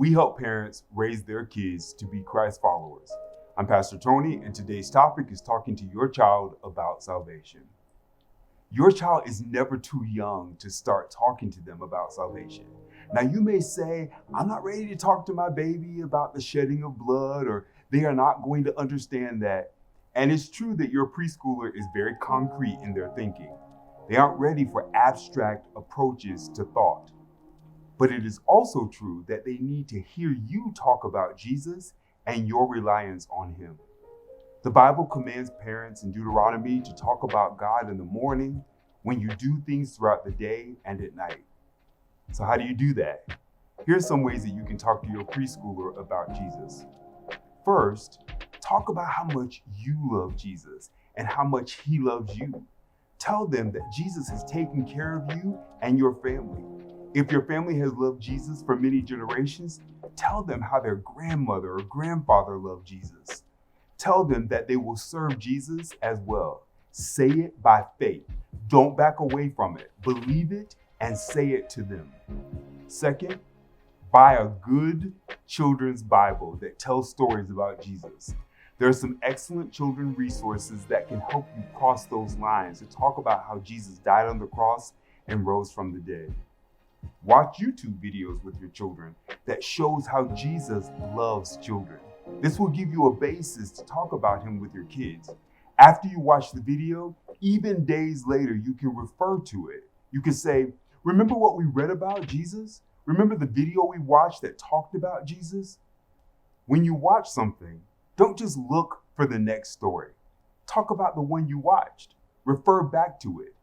We help parents raise their kids to be Christ followers. I'm Pastor Tony, and today's topic is talking to your child about salvation. Your child is never too young to start talking to them about salvation. Now, you may say, I'm not ready to talk to my baby about the shedding of blood, or they are not going to understand that. And it's true that your preschooler is very concrete in their thinking. They aren't ready for abstract approaches to thought. But it is also true that they need to hear you talk about Jesus and your reliance on him. The Bible commands parents in Deuteronomy to talk about God in the morning, when you do things throughout the day, and at night. So how do you do that? Here's some ways that you can talk to your preschooler about Jesus. First, talk about how much you love Jesus and how much he loves you. Tell them that Jesus has taken care of you and your family. If your family has loved Jesus for many generations, tell them how their grandmother or grandfather loved Jesus. Tell them that they will serve Jesus as well. Say it by faith. Don't back away from it. Believe it and say it to them. Second, buy a good children's Bible that tells stories about Jesus. There are some excellent children's resources that can help you cross those lines to talk about how Jesus died on the cross and rose from the dead. Watch YouTube videos with your children that shows how Jesus loves children. This will give you a basis to talk about him with your kids. After you watch the video, even days later, you can refer to it. You can say, remember what we read about Jesus? Remember the video we watched that talked about Jesus? When you watch something, don't just look for the next story. Talk about the one you watched. Refer back to it.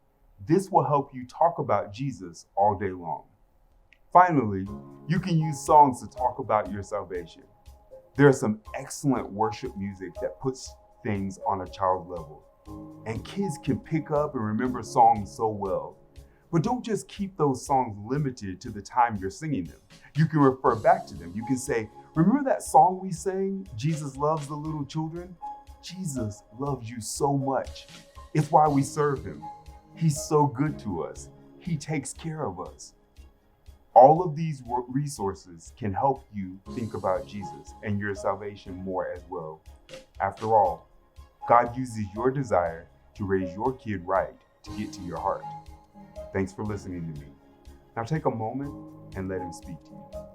This will help you talk about Jesus all day long. Finally, you can use songs to talk about your salvation. There is some excellent worship music that puts things on a child level. And kids can pick up and remember songs so well. But don't just keep those songs limited to the time you're singing them. You can refer back to them. You can say, remember that song we sang, Jesus Loves the Little Children? Jesus loves you so much. It's why we serve him. He's so good to us. He takes care of us. All of these resources can help you think about Jesus and your salvation more as well. After all, God uses your desire to raise your kid right to get to your heart. Thanks for listening to me. Now take a moment and let him speak to you.